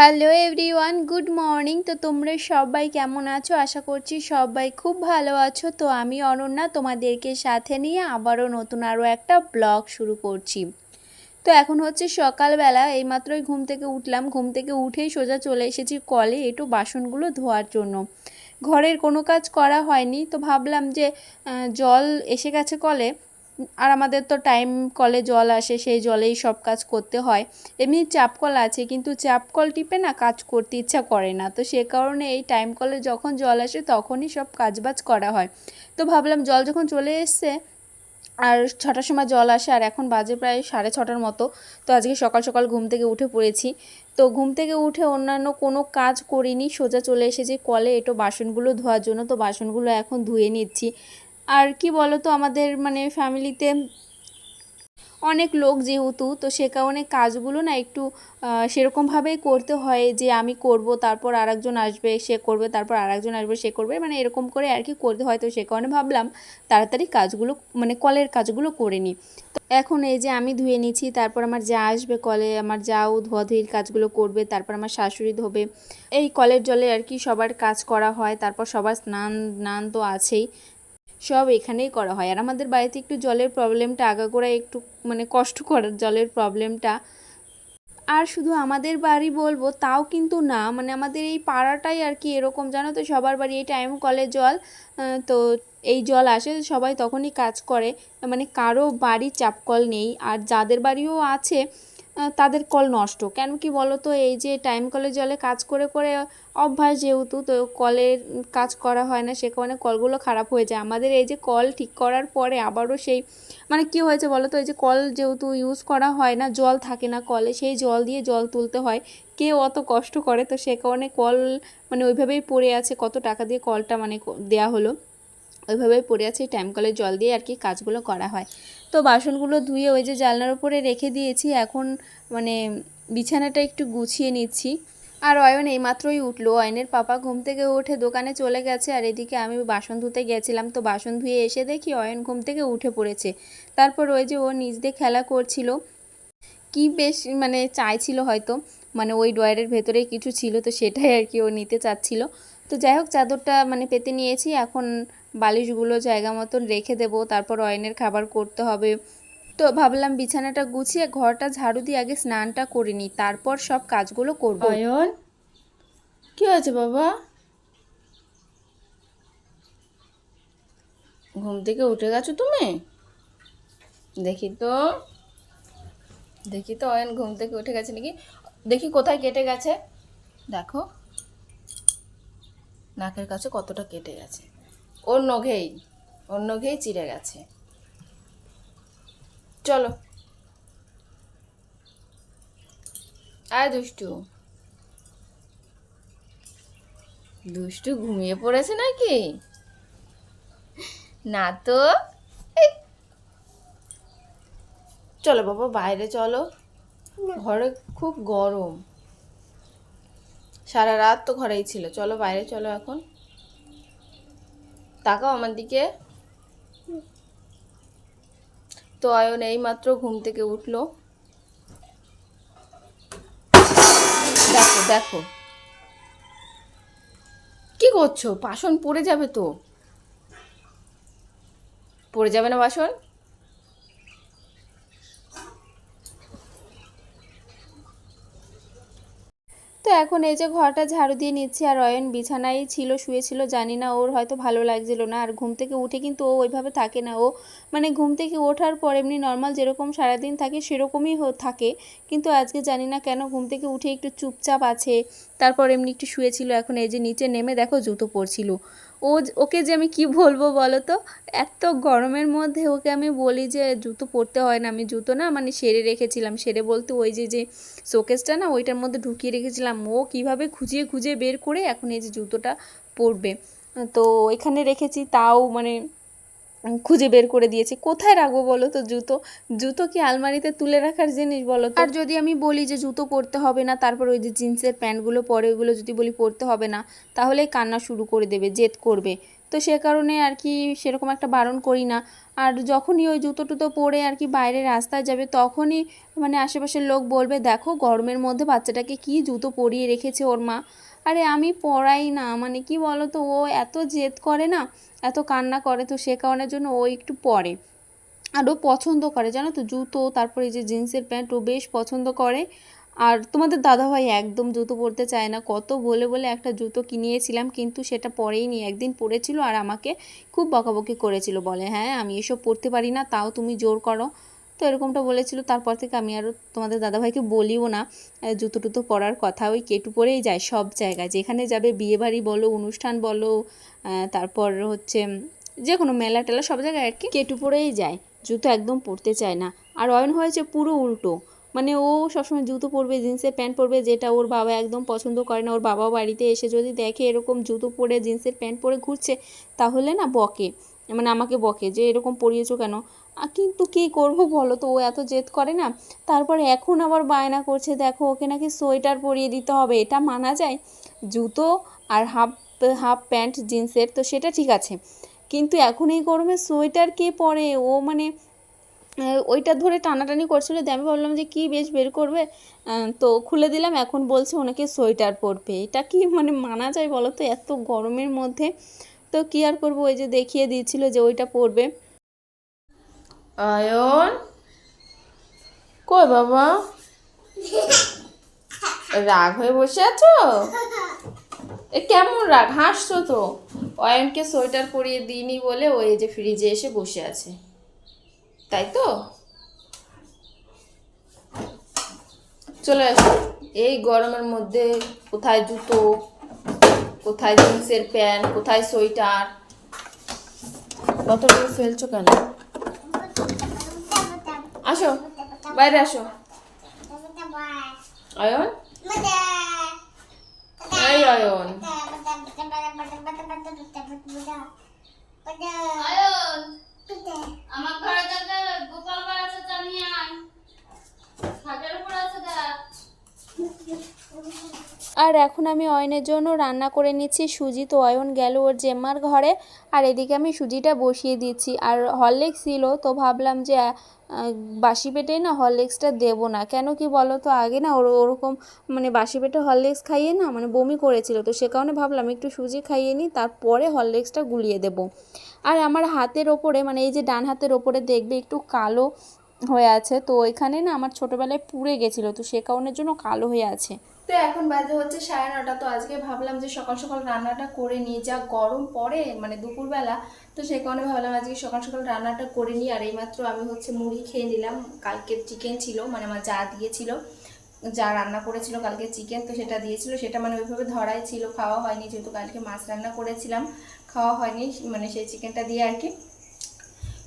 Hello everyone, good morning. তো তোমরা সবাই কেমন আছো? আশা করছি সবাই খুব ভালো আছো। তো আমি অনন্যা তোমাদেরকে সাথে নিয়ে আবারও নতুন আরও একটা ব্লগ শুরু করছি। তো এখন হচ্ছে সকালবেলা, এইমাত্রই ঘুম থেকে উঠলাম। ঘুম থেকে উঠেই সোজা চলে এসেছি কলে একটু বাসনগুলো ধোয়ার জন্য। ঘরের কোনো কাজ করা হয়নি, তো ভাবলাম যে জল এসে গেছে কলে, আর আমাদের তো টাইম কলে জল আসে, সেই জলেই সব কাজ করতে হয়। এমনি চাপ কল আছে, কিন্তু চাপ কল টিপে না কাজ করতে ইচ্ছা করে না, তো সে কারণে এই টাইম কলে যখন জল আসে তখনই সব কাজবাজ করা হয়। তো ভাবলাম জল যখন চলে এসছে, আর 6টার সময় জল আসে, আর এখন বাজে প্রায় 6:30 মতো। তো আজকে সকাল সকাল ঘুম থেকে উঠে পড়েছি। তো ঘুম থেকে উঠে অন্যান্য কোনো কাজ করিনি, সোজা চলে এসেছি কলে একটু বাসনগুলো ধোয়ার জন্য। তো বাসনগুলো এখন ধুয়ে নিচ্ছি। আর কি বলো তো, আমাদের মানে ফ্যামিলিতে অনেক লোক যেহেতু, তো সে কারণে কাজগুলো না একটু সেরকমভাবেই করতে হয় যে আমি করব, তারপর আরেকজন আসবে সে করবে, তারপর আরেকজন আসবে সে করবে, মানে এরকম করে আর কি করতে হয়। তো সে কারণে ভাবলাম তাড়াতাড়ি কাজগুলো, মানে কলের কাজগুলো করে নিই। তো এখন এই যে আমি ধুয়ে নিচ্ছি, তারপর আমার যা আসবে কলে, আমার যাও ধোয়াধুয়ির কাজগুলো করবে, তারপর আমার শাশুড়ি ধোবে। এই কলের জলে আর কি সবার কাজ করা হয়, তারপর সবার স্নান নান তো আছেই, সব এখানেই করা হয়। আর আমাদের বাড়িতে একটু জলের প্রবলেমটা আগাগোড়ায় একটু মানে কষ্টকর জলের প্রবলেমটা। আর শুধু আমাদের বাড়ি বলবো তাও কিন্তু না, মানে আমাদের এই পাড়াটাই আর কি এরকম, জানো তো, সবার বাড়ি এই টাইম কলের জল। তো এই জল আসে সবাই তখনই কাজ করে, মানে কারো বাড়ি চাপ কল নেই, আর যাদের বাড়িও আছে তাদের কল নষ্ট। কেন কি বলো তো, এই যে টাইম কলের জলে কাজ করে করে অভ্যাস যেহেতু, তো কলের কাজ করা হয় না, সে কারণে কলগুলো খারাপ হয়ে যায়। আমাদের এই যে কল ঠিক করার পরে আবারও সেই মানে কী হয়েছে বলো তো, এই যে কল যেহেতু ইউজ করা হয় না, জল থাকে না কলে, সেই জল দিয়ে জল তুলতে হয়, কেউ অত কষ্ট করে? তো সে কারণে কল মানে ওইভাবেই পড়ে আছে, কত টাকা দিয়ে কলটা মানে দেয়া হলো, ওইভাবেই পড়ে আছে। টাইম কলের জল দিয়ে আর কি কাজগুলো করা হয়। তো বাসনগুলো ধুয়ে ওই যে জানলার উপরে রেখে দিয়েছি, এখন মানে বিছানাটা একটু গুছিয়ে নিচ্ছি। আর অয়ন এইমাত্রই উঠলো, অয়নের পাপা ঘুম থেকে উঠে দোকানে চলে গেছে, আর এদিকে আমি বাসন ধুতে গেছিলাম। তো বাসন ধুয়ে এসে দেখি অয়ন ঘুম থেকে উঠে পড়েছে। তারপর ওই যে ও নিজ দিয়ে খেলা করছিল, কি বেশ মানে চাইছিল হয়তো, মানে ওই ড্রয়ারের ভেতরে কিছু ছিল, তো সেটাই আর কি ও নিতে চাচ্ছিল। তো যাই হোক, চাদরটা মানে পেতে নিয়েছি, এখন বালিশগুলো জায়গা মতন রেখে দেবো, তারপর অয়নের খাবার করতে হবে। তো ভাবলাম বিছানাটা গুছিয়ে ঘরটা ঝাড়ু দিয়ে আগে স্নানটা করে নিই, তারপর সব কাজগুলো করব। অয়ন, কি হয়েছে বাবা? ঘুম থেকে উঠে গেছো তুমি? দেখি তো, দেখি তো অয়ন ঘুম থেকে উঠে গেছে নাকি। দেখি কোথায় কেটে গেছে, দেখো নাকের কাছে কতটা কেটে গেছে। ওর নখেই চিড়ে গেছে। চলো, আয় দুষ্টু। দুষ্টু ঘুমিয়ে পড়েছে নাকি? না তো। এই, চলো বাবা বাইরে চলো, ঘরে খুব গরম, সারা রাত তো ঘরেই ছিল। চলো বাইরে চলো এখন, তাকাও আমার দিকে। তো অয়ন এই মাত্র ঘুম থেকে উঠলো। দেখো দেখো, কি করছো? বাসন পড়ে যাবে তো। পড়ে যাবে না বাসন? তো এখন এই যে ঘরটা ঝাড়ু দিয়ে নিচ্ছি, আর অয়ন বিছানায় ছিল, শুয়েছিল, জানি না ওর হয়তো ভালো লাগছিল না। আর ঘুম থেকে উঠে কিন্তু ও ওইভাবে থাকে না, ও মানে ঘুম থেকে ওঠার পর এমনি নর্মাল যেরকম সারাদিন থাকে সেরকমই থাকে, কিন্তু আজকে জানি না কেন ঘুম থেকে উঠে একটু চুপচাপ আছে। তারপর এমনি একটু শুয়েছিল, এখন এই যে নিচে নেমে দেখো জুতো পরছিল। ওকে যে আমি কি বলবো বলো তো, এত গরমের মধ্যে ওকে আমি বলি যে জুতো পরতে হয় না, আমি জুতো না মানে সেরে রেখেছিলাম, সেরে বলতে ওই যে যে শোকেসটা না ওইটার মধ্যে ঢুকিয়ে রেখেছিলাম, ও কিভাবে খুঁজিয়ে খুঁজিয়ে বের করে এখন এই যে জুতোটা পরবে। তো এখানে রেখেছি, তাও মানে খুঁজে বের করে দিয়েছি। কোথায় রাখবো বলো তো জুতো? জুতো কি আলমারিতে তুলে রাখার জিনিস বলো তো? আর যদি আমি বলি যে জুতো পরতে হবে না, তারপর ওই যে জিন্সের প্যান্টগুলো পরে ওইগুলো যদি বলি পরতে হবে না, তাহলে কান্না শুরু করে দেবে, জেদ করবে। তো সে কারণে আর কি সেরকম একটা বারণ করি না। আর যখনই ওই জুতো টুতো পরে আর কি বাইরে রাস্তায় যাবে তখনই মানে আশেপাশের লোক বলবে দেখো গরমের মধ্যে বাচ্চাটাকে কি জুতো পরিয়ে রেখেছে ওর মা। আরে আমি পরাই না, মানে কি বলো তো, ও এত জেদ করে না, এত কান্না করে, তো সে কারণের জন্য ও একটু পরে। আর ও পছন্দ করে জানো তো জুতো, তারপরে এই যে জিন্সের প্যান্ট ও বেশ পছন্দ করে। আর তোমাদের দাদাভাই একদম জুতো পরতে চায় না, কত বলে বলে একটা জুতো কিনিয়েছিলাম কিন্তু সেটা পরেইনি, একদিন পরেছিল আর আমাকে খুব বকাবকি করেছিল, বলে হ্যাঁ আমি এসব পরতে পারি না তাও তুমি জোর করো। তো এরকমটা বলেছিল, তারপর থেকে আমি আর তোমাদের দাদাভাইকে বলিও না জুতো টুতো পরার কথা। ওই কেটু পরেই যায় সব জায়গায়, যেখানে যাবে বিয়েবাড়ি বলো, অনুষ্ঠান বলো, তারপর হচ্ছে যে কোনো মেলা টেলা সব জায়গায় আর কি কেটু পরেই যায়, জুতো একদম পরতে চায় না। আর অয়ন হয়েছে পুরো উল্টো, মানে ও সবসময় জুতো পরবে, জিন্সের প্যান্ট পরবে, যেটা ওর বাবা একদম পছন্দ করে না। ওর বাবা বাড়িতে এসে যদি দেখে এরকম জুতো পরে জিন্সের প্যান্ট পরে ঘুরছে তাহলে না বকে, মানে আমাকে বকে যে এরকম পরিয়েছো কেন। কিন্তু কী করবো বলো তো, ও এত জেদ করে না। তারপরে এখন আবার বায়না করছে দেখো ওকে নাকি সোয়েটার পরিয়ে দিতে হবে, এটা মানা যায়? জুতো আর হাফ হাফ প্যান্ট জিন্সের তো সেটা ঠিক আছে, কিন্তু এখন এই গরমে সোয়েটার কে পরে? ও মানে ওইটা ধরে টানাটানি করছিল, দিয়ে আমি ভাবলাম যে কি বেশ বের করবে, তো খুলে দিলাম, এখন বলছে ওনাকে সোয়েটার পরবে। এটা কি মানে মানা যায় বলো তো এত গরমের মধ্যে? তো কি আর করবো, ওই যে দেখিয়ে দিয়েছিল যে ওইটা পরবে। অয়ন, কই বাবা, রাগ হয়ে বসে আছো? এ কেমন রাগ, হাসছো তো? অয়নকে সোয়েটার পরিয়ে দিইনি বলে ও এই যে ফ্রিজে এসে বসে আছে, তাই তো? চলে আসো, এই গরমের মধ্যে কোথায় জুতো, কোথায় জিন্সের প্যান্ট, কোথায় সোয়েটার, কতগুলো ফেলছো কেন? আসো, বাইরে আসো। অয়ন, এই অয়ন, আমার ঘরে যাতে গোপাল বার আছে তা নিয়ে আয়, খাটের উপর আছে দেখ। আর এখন আমি অয়নের জন্য রান্না করে নিচ্ছি সুজি। তো অয়ন গেল ওর জেম্মার ঘরে, আর এদিকে আমি সুজিটা বসিয়ে দিচ্ছি। আর হরলিক্স ছিল, তো ভাবলাম যে বাসি পেটে না হরলিক্সটা দেবো না, কেন কি বলো তো, আগে না ওরকম মানে বাসি পেটে হরলিক্স খাইয়ে না মানে বমি করেছিল, তো সে কারণে ভাবলাম একটু সুজি খাইয়ে নিই তারপরে হরলিক্সটা গুলিয়ে দেবো। আর আমার হাতের ওপরে মানে এই যে ডান হাতের ওপরে দেখবে একটু কালো হয়ে আছে, তো ওইখানে না আমার ছোটোবেলায় পুড়ে গেছিলো, তো সে কারণের জন্য কালো হয়ে আছে। তো এখন বাজে হচ্ছে 9:30। তো আজকে ভাবলাম যে সকাল সকাল রান্নাটা করে নিই, যা গরম পড়ে মানে দুপুরবেলা, তো সে কারণে ভাবলাম আজকে সকাল সকাল রান্নাটা করে নিই। আর এইমাত্র আমি হচ্ছে মুড়ি খেয়ে নিলাম, কালকের চিকেন ছিল, মানে আমার যা দিয়েছিল, যা রান্না করেছিল কালকে চিকেন, তো সেটা দিয়েছিল, সেটা মানে ওইভাবে ধরাই ছিল, খাওয়া হয়নি, যেহেতু কালকে মাছ রান্না করেছিলাম খাওয়া হয়নি, মানে সেই চিকেনটা দিয়ে আর কি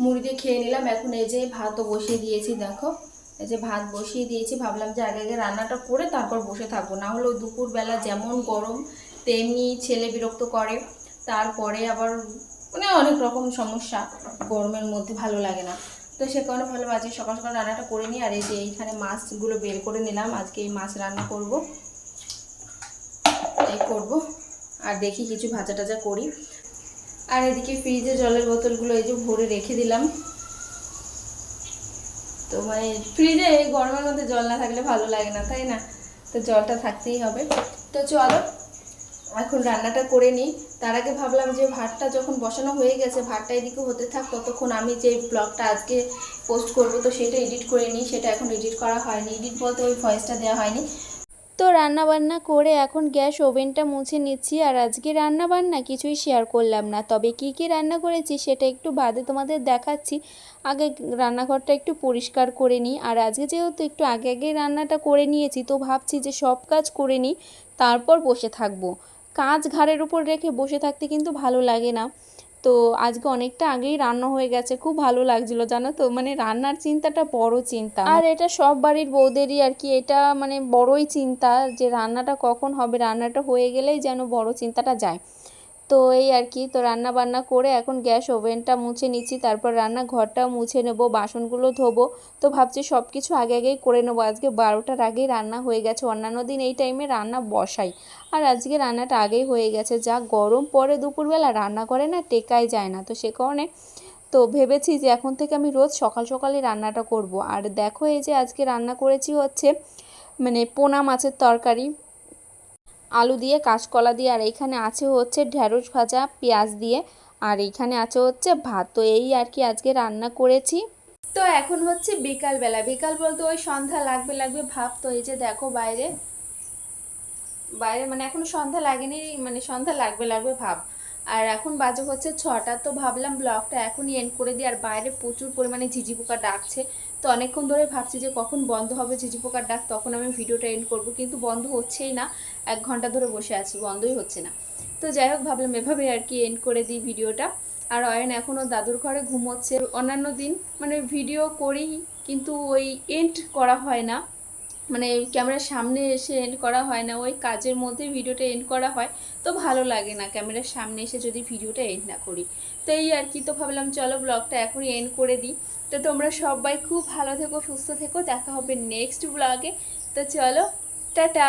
মুড়ি দিয়ে খেয়ে নিলাম। এখন এই যে ভাতও বসিয়ে দিয়েছি, দেখো এই যে ভাত বসিয়ে দিয়েছি, ভাবলাম যে আগে আগে রান্নাটা করে তারপর বসে থাকবো, না হলে ওই দুপুরবেলা যেমন গরম তেমনি ছেলে বিরক্ত করে, তারপরে আবার মানে অনেক রকম সমস্যা, গরমের মধ্যে ভালো লাগে না। তো সে কারণে ভালো আজকে সকাল সকাল রান্নাটা করে নিই। আর এই যে এইখানে মাছগুলো বের করে নিলাম, আজকে এই মাছ রান্না করব, এই করব। আর দেখি কিছু ভাজা টাজা করি। আর এদিকে ফ্রিজে জলের বোতলগুলো এই যে ভরে রেখে দিলাম, তো মানে ফ্রিজে এই গরমের মধ্যে জল না থাকলে ভালো লাগে না, তাই না? তো জলটা থাকতেই হবে। তো চলো এখন রান্নাটা করে নিই। তার আগে ভাবলাম যে ভাতটা যখন বসানো হয়ে গেছে, ভাতটা এদিকে হতে থাক, ততক্ষণ আমি যে ব্লগটা আজকে পোস্ট করব তো সেটা এডিট করে নিই। সেটা এখন এডিট করা হয়নি, এডিট বলতে ওই ভয়েসটা দেওয়া হয়নি। তো রান্না বান্না করে এখন গ্যাস ওভেনটা মুছে নিচ্ছি। আর আজকে রান্না বান্না কিছুই শেয়ার করলাম না, তবে কি কি রান্না করেছি সেটা একটু বাদে তোমাদের দেখাচ্ছি। আগে রান্নাঘরটা একটু পরিষ্কার করে নিই। আর আজকে যেহেতু একটু আগে আগে রান্নাটা করে নিয়েছি, তো ভাবছি যে সব কাজ করে নিই তারপর বসে থাকবো। কাজ ঘাড়ের উপর রেখে বসে থাকতে কিন্তু ভালো লাগে না। তো আজকে অনেকটা আগেই রান্না হয়ে গেছে, খুব ভালো লাগছিল জানো তো, মানে রান্নার চিন্তাটা বড় চিন্তা, আর এটা সব বাড়ির বউদেরই আর কি, এটা মানে বড়ই চিন্তা যে রান্নাটা কখন হবে, রান্নাটা হয়ে গেলেই যেন বড় চিন্তাটা যায়। তো এই আর কি, তো রান্না বান্না করে এখন গ্যাস ওভেনটা মুছে নিচ্ছি, তারপর রান্নাঘরটাও মুছে নেব, বাসনগুলো ধোবো। তো ভাবছি সব কিছু আগে আগেই করে নেবো। আজকে 12টার আগেই রান্না হয়ে গেছে, অন্যান্য দিন এই টাইমে রান্না বসাই, আর আজকে রান্নাটা আগেই হয়ে গেছে। যা গরম পড়ে দুপুরবেলা, রান্না করে না টেকাই যায় না, তো সে কারণে তো ভেবেছি যে এখন থেকে আমি রোজ সকাল সকালে রান্নাটা করব। আর দেখো এই যে আজকে রান্না করেছি হচ্ছে মানে পোনা মাছের তরকারি, আলু দিয়ে, কাঁচকলা দিয়ে, আর এইখানে আছে হচ্ছে ঢ্যাঁড়স ভাজা পেঁয়াজ দিয়ে, আর এইখানে আছে হচ্ছে ভাত। তো এই আর কি আজকে রান্না করেছি। তো এখন হচ্ছে বিকালবেলা, বিকাল বলতে ওই সন্ধ্যা লাগবে লাগবে ভাব। তো এই যে দেখো বাইরে বাইরে মানে এখনো সন্ধ্যা লাগেনি, মানে সন্ধ্যা লাগবে লাগবে ভাব। আর এখন বাজে হচ্ছে 6টা। তো ভাবলাম ব্লগটা এখনই এন্ড করে দিই। আর বাইরে প্রচুর পরিমাণে ঝিঝি পোকা ডাকছে, তো অনেকক্ষণ ধরে ভাবছি যে কখন বন্ধ হবে ঝিঝি পোকার ডাক, তখন আমি ভিডিওটা এন্ড করব, কিন্তু বন্ধ হচ্ছেই না। 1 ঘন্টা ধরে বসে আছি, বন্ধই হচ্ছে না। তো যাই হোক, ভাবলাম এভাবে আর কি এন্ড করে দিই ভিডিওটা। আর অয়ন এখনও দাদুর ঘরে ঘুমোচ্ছে। অন্যান্য দিন মানে ভিডিও করি, কিন্তু ওই এন্ড করা হয় না, মানে ক্যামেরার সামনে এসে এন্ড করা হয় না, ওই কাজের মধ্যে ভিডিওটা এন্ড করা হয়। তো ভালো লাগে না ক্যামেরার সামনে এসে যদি ভিডিওটা এন্ড না করি। তো এই আর কি, তো ভাবলাম চলো ব্লগটা এখনই এন্ড করে দিই। তো তোমরা সবাই খুব ভালো থেকো, সুস্থ থেকো, দেখা হবে নেক্সট ব্লগে। তো চলো, টাটা।